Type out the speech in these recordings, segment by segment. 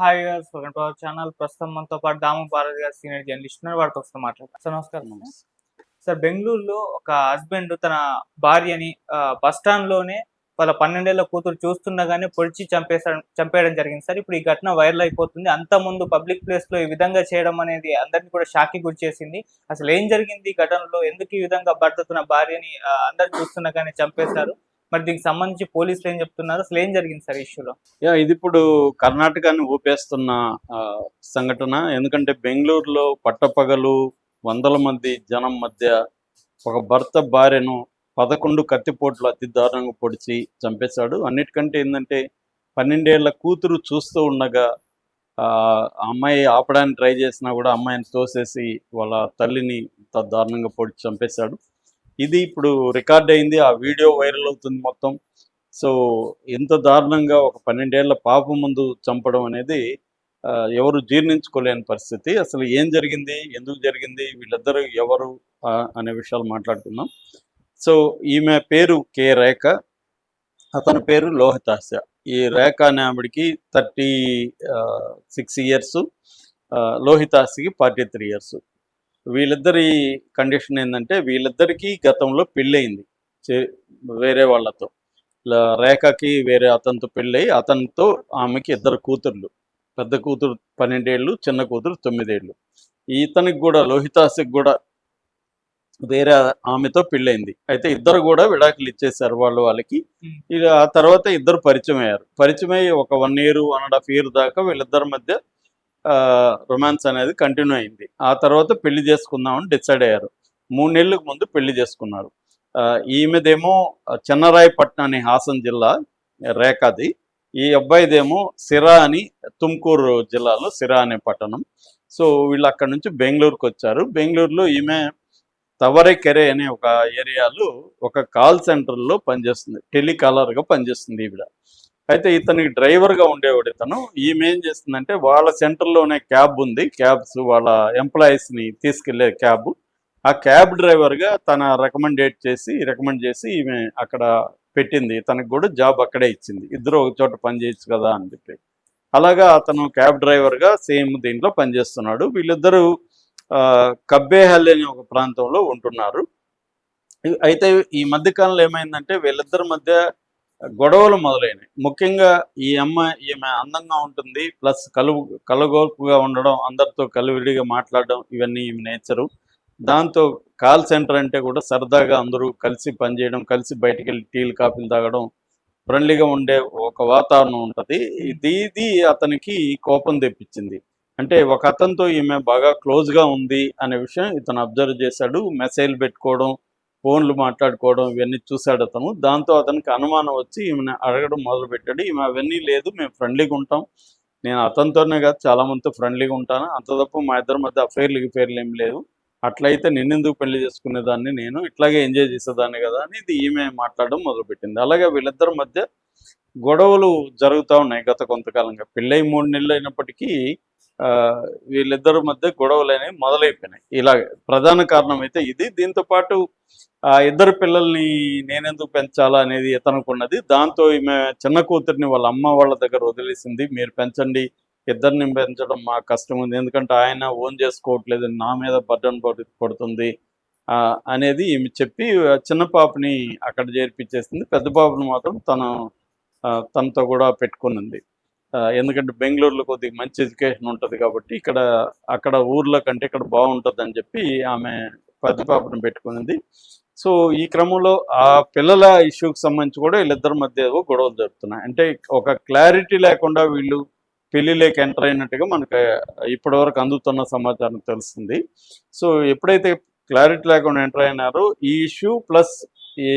Hi guys, welcome to our channel. ప్రస్తుతం మనతో పాటు దాము భారతి గారు సీనియర్ జర్నలిస్ట్ ఉన్నారు. వారితో ఒకసారి మాట్లాడతాం. సార్ నమస్కారం. సార్, బెంగుళూరులో ఒక హస్బెండ్ తన భార్యని బస్ స్టాండ్‌లోనే వాళ్ళ 12 ఏళ్ల కూతురు చూస్తుండగానే పొడిచి చంపేయడం జరిగింది సార్. ఇప్పుడు ఈ ఘటన వైరల్ అయిపోతుంది. అంతకుముందు పబ్లిక్ ప్లేస్‌లో ఈ విధంగా చేయడం అనేది అందరిని కూడా షాక్‌కి గురిచేసింది. అసలు ఏం జరిగింది ఈ ఘటనలో? ఎందుకు ఈ విధంగా భర్త తన భార్యని అందరూ చూస్తుండగానే చంపేశారు? మరి దీనికి సంబంధించి పోలీసులు ఏం చెప్తున్నారు? అసలు ఏం జరిగింది సార్ ఈ ఇష్యూలో? ఇది ఇప్పుడు కర్ణాటకని ఊపేస్తున్న సంఘటన. ఎందుకంటే బెంగళూరులో పట్టపగలు వందల మంది జనం మధ్య ఒక భర్త భార్యను 11 కత్తిపోట్లు అతి దారుణంగా పొడిచి చంపేశాడు. అన్నిటికంటే ఏంటంటే 12 ఏళ్ల కూతురు చూస్తూ ఉండగా అమ్మాయి ఆపడానికి ట్రై చేసినా కూడా అమ్మాయిని తోసేసి వాళ్ళ తల్లిని దారుణంగా పొడిచి చంపేశాడు. ఇది ఇప్పుడు రికార్డ్ అయింది. ఆ వీడియో వైరల్ అవుతుంది మొత్తం. సో ఎంత దారుణంగా ఒక 12 ఏళ్ల పాప ముందు చంపడం అనేది ఎవరు జీర్ణించుకోలేని పరిస్థితి. అసలు ఏం జరిగింది, ఎందుకు జరిగింది, వీళ్ళిద్దరు ఎవరు అనే విషయాలు మాట్లాడుకుందాం. సో ఈమె పేరు కే రేఖ, అతని పేరు లోహితాశ. ఈ రేఖ అనే ఆవిడికి 36 ఇయర్స్, లోహితాశకి 43 ఇయర్స్. వీళ్ళిద్దరి కండిషన్ ఏంటంటే వీళ్ళిద్దరికీ గతంలో పెళ్ళయింది వేరే వాళ్ళతో. రేఖకి వేరే అతనితో పెళ్ళి, అతనితో ఆమెకి 2 కూతుర్లు. పెద్ద కూతురు 12 ఏళ్ళు, చిన్న కూతురు 9 ఏళ్ళు. ఇతనికి కూడా లోహితాశకి కూడా వేరే ఆమెతో పెళ్ళయింది. అయితే ఇద్దరు కూడా విడాకులు ఇచ్చేసారు వాళ్ళకి. ఇక ఆ తర్వాత ఇద్దరు పరిచయం అయ్యారు. పరిచయం అయ్యి ఒక 1 year 1.5 year దాకా వీళ్ళిద్దరి మధ్య రొమాన్స్ అనేది కంటిన్యూ అయింది. ఆ తర్వాత పెళ్లి చేసుకుందామని డిసైడ్ అయ్యారు. 3 నెలలకు ముందు పెళ్లి చేసుకున్నారు. ఈమెదేమో చెన్నరాయపట్నం అని హాసన్ జిల్లా రేఖది. ఈ అబ్బాయిదేమో సిరా అని తుమ్కూరు జిల్లాలో సిరా అనే పట్టణం. సో వీళ్ళు అక్కడ నుంచి బెంగళూరుకు వచ్చారు. బెంగళూరులో ఈమె తవరెకెరే అనే ఒక ఏరియాలో ఒక కాల్ సెంటర్లో పనిచేస్తుంది, టెలికాలర్గా పనిచేస్తుంది ఈవిడ. అయితే ఇతనికి డ్రైవర్గా ఉండేవాడు ఇతను. ఈమె ఏం చేస్తుందంటే వాళ్ళ సెంటర్లోనే క్యాబ్ ఉంది, క్యాబ్స్ వాళ్ళ ఎంప్లాయీస్ని తీసుకెళ్లే క్యాబ్. ఆ క్యాబ్ డ్రైవర్గా తన రికమెండ్ చేసి ఈమె అక్కడ పెట్టింది. తనకు కూడా జాబ్ అక్కడే ఇచ్చింది. ఇద్దరు ఒక చోట పని చేయొచ్చు కదా అని చెప్పి. అలాగా అతను క్యాబ్ డ్రైవర్గా సేమ్ దీంట్లో పనిచేస్తున్నాడు. వీళ్ళిద్దరూ కబ్బేహల్లి అనే ఒక ప్రాంతంలో ఉంటున్నారు. అయితే ఈ మధ్యకాలంలో ఏమైందంటే వీళ్ళిద్దరి మధ్య గొడవలు మొదలైనవి. ముఖ్యంగా ఈమె అందంగా ఉంటుంది, ప్లస్ కలగోల్పుగా ఉండడం, అందరితో కలివిడిగా మాట్లాడడం, ఇవన్నీ ఈమె నేచరు. దాంతో కాల్ సెంటర్ అంటే కూడా సరదాగా అందరూ కలిసి పనిచేయడం, కలిసి బయటికి వెళ్ళి టీలు కాఫీలు తాగడం, ఫ్రెండ్లీగా ఉండే ఒక వాతావరణం ఉంటుంది. ఇది అతనికి కోపం తెప్పించింది. అంటే ఒక అతనితో ఈమె బాగా క్లోజ్గా ఉంది అనే విషయం ఇతను అబ్జర్వ్ చేశాడు. మెసేజ్లు పెట్టుకోవడం, ఫోన్లు మాట్లాడుకోవడం ఇవన్నీ చూశాడు అతను. దాంతో అతనికి అనుమానం వచ్చి ఈమెను అడగడం మొదలుపెట్టాడు. ఈమె అవన్నీ లేదు, మేము ఫ్రెండ్లీగా ఉంటాం, నేను అతనితోనే కాదు చాలామందితో ఫ్రెండ్లీగా ఉంటాను, అంత తప్ప మా ఇద్దరి మధ్య అఫైర్లు ఏం లేదు, అట్లయితే నిన్నెందుకు పెళ్లి చేసుకునేదాన్ని, నేను ఇట్లాగే ఎంజాయ్ చేసేదాన్ని కదా అని ఇది ఈమె మాట్లాడడం మొదలుపెట్టింది. అలాగే వీళ్ళిద్దరి మధ్య గొడవలు జరుగుతూ ఉన్నాయి గత కొంతకాలంగా. పెళ్ళై 3 నెలలు అయినప్పటికీ వీళ్ళిద్దరి మధ్య గొడవలు అనేవి మొదలైపోయినాయి. ఇలా ప్రధాన కారణం అయితే ఇది. దీంతో పాటు ఇద్దరు పిల్లల్ని నేనెందుకు పెంచాలా అనేది ఇతనుకున్నది. దాంతో ఈమె చిన్న కూతురిని వాళ్ళ అమ్మ వాళ్ళ దగ్గర వదిలేసింది. మీరు పెంచండి, ఇద్దరిని పెంచడం మాకు కష్టం ఉంది, ఎందుకంటే ఆయన ఓన్ చేసుకోవట్లేదు, నా మీద బర్డన్ పడుతుంది అనేది ఈమె చెప్పి చిన్న పాపని అక్కడ చేర్పించేసింది. పెద్ద పాపను మాత్రం తనతో కూడా పెట్టుకునింది. ఎందుకంటే బెంగళూరులో కొద్దిగా మంచి ఎడ్యుకేషన్ ఉంటుంది కాబట్టి అక్కడ ఊర్లో కంటే ఇక్కడ బాగుంటుంది అని చెప్పి ఆమె పెద్ద పాపను పెట్టుకునింది. సో ఈ క్రమంలో ఆ పిల్లల ఇష్యూకి సంబంధించి కూడా వీళ్ళిద్దరి మధ్య గొడవలు జరుగుతున్నాయి. అంటే ఒక క్లారిటీ లేకుండా వీళ్ళు పెళ్లిలోకి ఎంటర్ అయినట్టుగా మనకు ఇప్పటివరకు అందుతున్న సమాచారం తెలుస్తుంది. సో ఎప్పుడైతే క్లారిటీ లేకుండా ఎంటర్ అయినారో ఈ ఇష్యూ ప్లస్ ఈ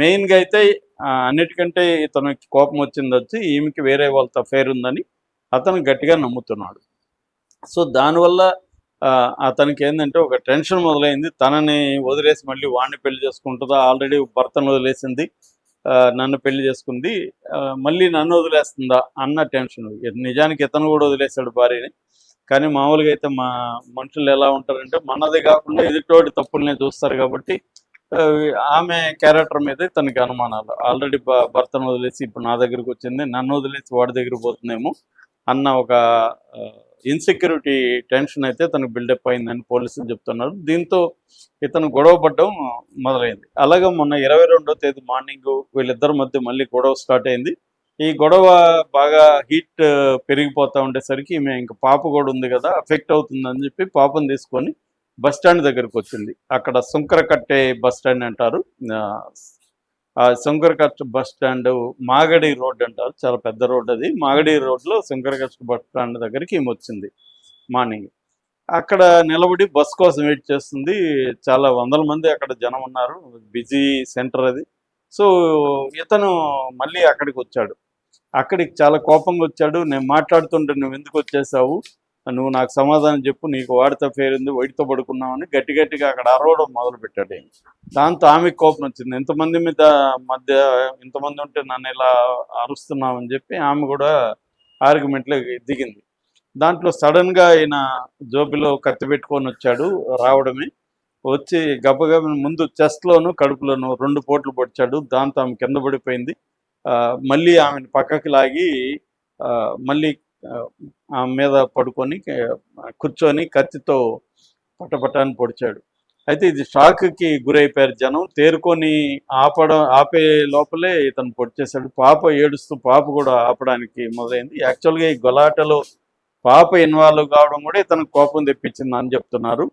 మెయిన్గా అయితే అన్నిటికంటే ఇతనికి కోపం వచ్చి ఈమెకి వేరే వాళ్ళతో అఫైర్ ఉందని అతను గట్టిగా నమ్ముతున్నాడు. సో దానివల్ల అతనికి ఏంటంటే ఒక టెన్షన్ మొదలైంది. తనని వదిలేసి మళ్ళీ వాడిని పెళ్లి చేసుకుంటుందా, ఆల్రెడీ భర్తను వదిలేసింది, నన్ను పెళ్లి చేసుకుంది, మళ్ళీ నన్ను వదిలేస్తుందా అన్న టెన్షన్. నిజానికి ఇతను కూడా వదిలేశాడు భార్యని. కానీ మామూలుగా అయితే మా మనుషులు ఎలా ఉంటారంటే మనది కాకుండా ఎదుటోడి తప్పుల్నే చూస్తారు కాబట్టి ఆమె క్యారెక్టర్ మీద తనకి అనుమానాలు. ఆల్రెడీ భర్తను వదిలేసి ఇప్పుడు నా దగ్గరికి వచ్చింది, నన్ను వదిలేసి వాడి దగ్గరికి పోతుందేమో అన్న ఒక ఇన్సెక్యూరిటీ టెన్షన్ అయితే తనకు బిల్డప్ అయిందని పోలీసులు చెప్తున్నారు. దీంతో ఇతను గొడవ పడడం మొదలైంది. అలాగే మొన్న 22వ తేదీ మార్నింగ్ వీళ్ళిద్దరి మధ్య మళ్ళీ గొడవ స్టార్ట్ అయింది. ఈ గొడవ బాగా హీట్ పెరిగిపోతూ ఉండేసరికి ఈమె ఇంకా పాప కూడా ఉంది కదా, అఫెక్ట్ అవుతుందని చెప్పి పాపను తీసుకొని బస్ స్టాండ్ దగ్గరకు వచ్చింది. అక్కడ సుంకరకట్టె బస్ స్టాండ్ అంటారు. ఆ సుంకరకట్ట బస్ స్టాండ్ మాగడి రోడ్ అంటారు, చాలా పెద్ద రోడ్ అది. మాగడి రోడ్లో సుంకరకట్ట బస్ స్టాండ్ దగ్గరికి ఈమె వచ్చింది మార్నింగ్. అక్కడ నిలబడి బస్ కోసం వెయిట్ చేస్తుంది. చాలా వందల మంది అక్కడ జనం ఉన్నారు, బిజీ సెంటర్ అది. సో ఇతను మళ్ళీ అక్కడికి వచ్చాడు. అక్కడికి చాలా కోపంగా వచ్చాడు. నేను మాట్లాడుతుంటే నువ్వు ఎందుకు వచ్చేసావు, నువ్వు నాకు సమాధానం చెప్పు, నీకు వాడితో పేరుంది, వైడితో పడుకున్నావని గట్టి గట్టిగా అక్కడ అరవడం మొదలుపెట్టాడు. దాంతో ఆమెకు కోపం వచ్చింది. ఇంతమంది మధ్య ఇంతమంది ఉంటే నన్ను ఇలా అరుస్తున్నామని చెప్పి ఆమె కూడా ఆర్గ్యుమెంట్లో దిగింది. దాంట్లో సడన్గా ఆయన జోబిలో కత్తి పెట్టుకొని వచ్చాడు. రావడమే వచ్చి గబగబ ముందు చెస్ట్లోను కడుపులోను 2 పోట్లు పొడిచాడు. దాంతో ఆమె కింద పడిపోయింది. మళ్ళీ ఆమెను పక్కకి లాగి మళ్ళీ ఆమె మీద పడుకొని కూర్చొని కత్తితో పట్టపట్టాన్ని పొడిచాడు. అయితే ఇది షాక్కి గురైపోయారు జనం. తేరుకొని ఆపే లోపలే ఇతను పొడిచేశాడు. పాప ఏడుస్తూ పాప కూడా ఆపడానికి మొదలైంది. యాక్చువల్గా ఈ గొలాటలో పాప ఇన్వాల్వ్ కావడం కూడా ఇతను కోపం తెప్పించింది అని చెప్తున్నారు.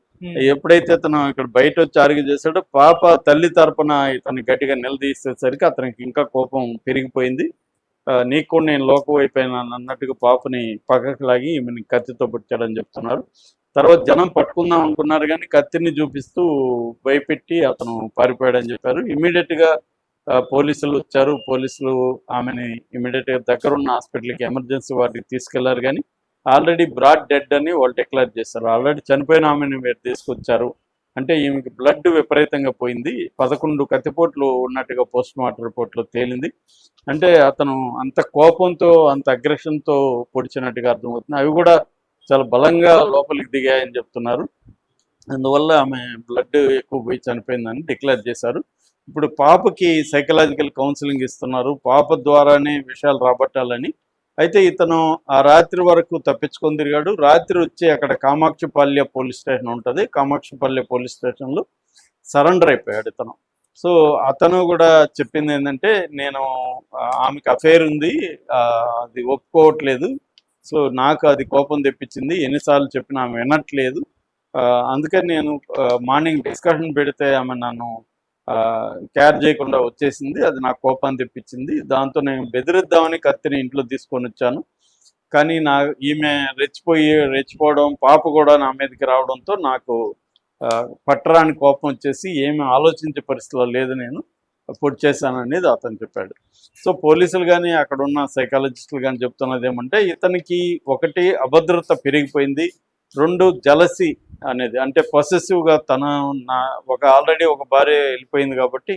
ఎప్పుడైతే ఇతను ఇక్కడ బయట వచ్చి ఆర్గ్యూ చేశాడో పాప తల్లి తరపున ఇతను గట్టిగా నిలదీసేసరికి అతనికి ఇంకా కోపం పెరిగిపోయింది. నీకు కూడా నేను లోకం అయిపోయినాను అన్నట్టుగా పాపని పక్కకి లాగి ఈమెని కత్తితో పుట్టాడని చెప్తున్నారు. తర్వాత జనం పట్టుకుందాం అనుకున్నారు కానీ కత్తిని చూపిస్తూ భయపెట్టి అతను పారిపోయాడని చెప్పారు. ఇమీడియట్గా పోలీసులు వచ్చారు. పోలీసులు ఆమెని ఇమీడియట్గా దగ్గరున్న హాస్పిటల్కి ఎమర్జెన్సీ వార్డుకి తీసుకెళ్లారు. కానీ ఆల్రెడీ బ్రాడ్ డెడ్ అని వాళ్ళు డిక్లేర్ చేశారు. ఆల్రెడీ చనిపోయిన ఆమెను మీరు తీసుకొచ్చారు అంటే ఈమెకి బ్లడ్ విపరీతంగా పోయింది. 11 కత్తిపోట్లు ఉన్నట్టుగా పోస్ట్ మార్టం రిపోర్ట్లో తేలింది. అంటే అతను అంత కోపంతో అంత అగ్రెషన్తో పొడిచినట్టుగా అర్థమవుతుంది. అవి కూడా చాలా బలంగా లోపలికి దిగాయని చెప్తున్నారు. అందువల్ల ఆమె బ్లడ్ ఎక్కువ పోయి చనిపోయిందని డిక్లేర్ చేశారు. ఇప్పుడు పాపకి సైకలాజికల్ కౌన్సిలింగ్ ఇస్తున్నారు, పాప ద్వారానే విషయాలు రాబట్టాలని. అయితే ఇతను ఆ రాత్రి వరకు తప్పించుకొని తిరిగాడు. రాత్రి వచ్చి అక్కడ కామాక్షిపల్లె పోలీస్ స్టేషన్ ఉంటుంది, కామాక్షిపల్లె పోలీస్ స్టేషన్లో సరెండర్ అయిపోయాడు ఇతను. సో అతను కూడా చెప్పింది ఏంటంటే, నేను ఆమెకు అఫేర్ ఉంది, అది ఒప్పుకోవట్లేదు, సో నాకు అది కోపం తెప్పించింది, ఎన్నిసార్లు చెప్పినా ఆమె వినట్లేదు, అందుకని నేను మార్నింగ్ డిస్కషన్ పెడితే ఆమె నన్ను కేర్ చేయకుండా వచ్చేసింది, అది నాకు కోపాన్ని తెప్పించింది, దాంతో నేను బెదిరిద్దామని కత్తిని ఇంట్లో తీసుకొని వచ్చాను. కానీ ఈమె రెచ్చిపోవడం, పాప కూడా నా మీదకి రావడంతో నాకు పట్టరాని కోపం వచ్చేసి ఏమి ఆలోచించే పరిస్థితిలో లేదు, నేను పొడి చేశాను అనేది అతను చెప్పాడు. సో పోలీసులు కానీ అక్కడ ఉన్న సైకాలజిస్టులు కానీ చెప్తున్నది ఏమంటే, ఇతనికి ఒకటి అభద్రత పెరిగిపోయింది, 2 జలసి అనేది, అంటే పొసెసివ్గా ఆల్రెడీ ఒక భార్య వెళ్ళిపోయింది కాబట్టి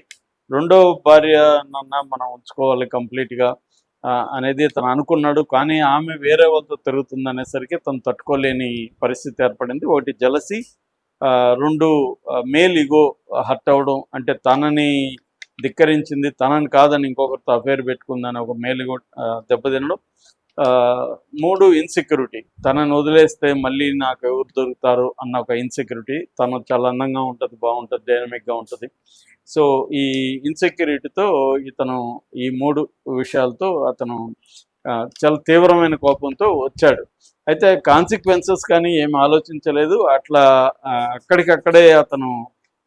రెండో భార్య మనం ఉంచుకోవాలి కంప్లీట్గా అనేది తను అనుకున్నాడు. కానీ ఆమె వేరే వాళ్ళతో తిరుగుతుంది అనేసరికి తను తట్టుకోలేని పరిస్థితి ఏర్పడింది. ఒకటి జలసి, 2 మేల్ ఇగో హర్ట్ అవ్వడం, అంటే తనని ధిక్కరించింది, తనని కాదని ఇంకొకరితో అఫేర్ పెట్టుకుందని ఒక మేల్ ఇగో దెబ్బతినడం, 3 ఇన్సెక్యూరిటీ, తనని వదిలేస్తే మళ్ళీ నాకు ఎవరు దొరుకుతారు అన్న ఒక ఇన్సెక్యూరిటీ. తను చాలా అందంగా ఉంటుంది, బాగుంటుంది, డైనమిక్గా ఉంటుంది. సో ఈ ఇన్సెక్యూరిటీతో ఇతను ఈ 3 విషయాలతో అతను చాలా తీవ్రమైన కోపంతో వచ్చాడు. అయితే కాన్సిక్వెన్సెస్ కానీ ఏమి ఆలోచించలేదు. అట్లా అక్కడికక్కడే అతను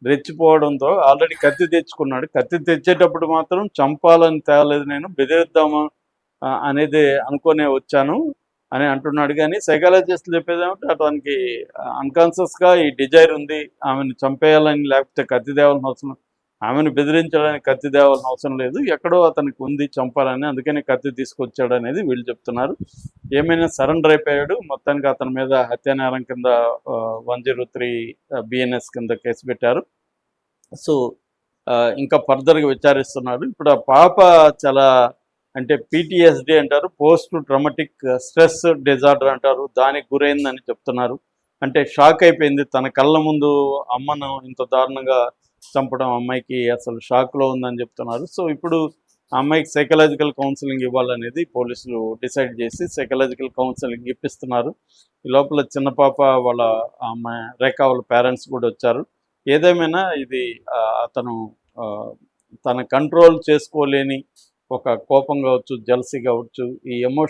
రెచ్చిపోవడంతో ఆల్రెడీ కత్తి తెచ్చుకున్నాడు. కత్తి తెచ్చేటప్పుడు మాత్రం చంపాలని తేలేదు, నేను బెదిరిద్దామా అనేది అనుకునే వచ్చాను అని అంటున్నాడు. కానీ సైకాలజిస్టులు చెప్పేది ఏమంటే, అతనికి అన్కాన్షియస్గా ఈ డిజైర్ ఉంది, ఆమెను చంపేయాలని, లేకపోతే కత్తి తేవాల్సిన అవసరం, ఆమెను బెదిరించడానికి కత్తి తేవాల్సిన అవసరం లేదు, ఎక్కడో అతనికి ఉంది చంపాలని, అందుకని కత్తి తీసుకొచ్చాడు అనేది వీళ్ళు చెప్తున్నారు. ఏమైనా సరెండర్ అయిపోయాడు. మొత్తానికి అతని మీద హత్యానేరం కింద 103 BNS కింద కేసు పెట్టారు. సో ఇంకా ఫర్దర్గా విచారిస్తున్నారు. ఇప్పుడు ఆ పాప చాలా, అంటే PTSD అంటారు, పోస్ట్ ట్రామాటిక్ స్ట్రెస్ డిజార్డర్ అంటారు, దానికి గురైందని చెప్తున్నారు. అంటే షాక్ అయిపోయింది, తన కళ్ళ ముందు అమ్మను ఇంత దారుణంగా చంపడం అమ్మాయికి అసలు షాక్లో ఉందని చెప్తున్నారు. సో ఇప్పుడు ఆ అమ్మాయికి సైకలాజికల్ కౌన్సిలింగ్ ఇవ్వాలనేది పోలీసులు డిసైడ్ చేసి సైకలాజికల్ కౌన్సిలింగ్ ఇప్పిస్తున్నారు. ఈ లోపల చిన్న పాప వాళ్ళ ఆ అమ్మాయి రేఖ వాళ్ళ పేరెంట్స్ కూడా వచ్చారు. ఏదేమైనా ఇది అతను తన కంట్రోల్ చేసుకోలేని ఒక కోపం కావచ్చు, జెలసీ కావచ్చు, ఈ ఎమోషన్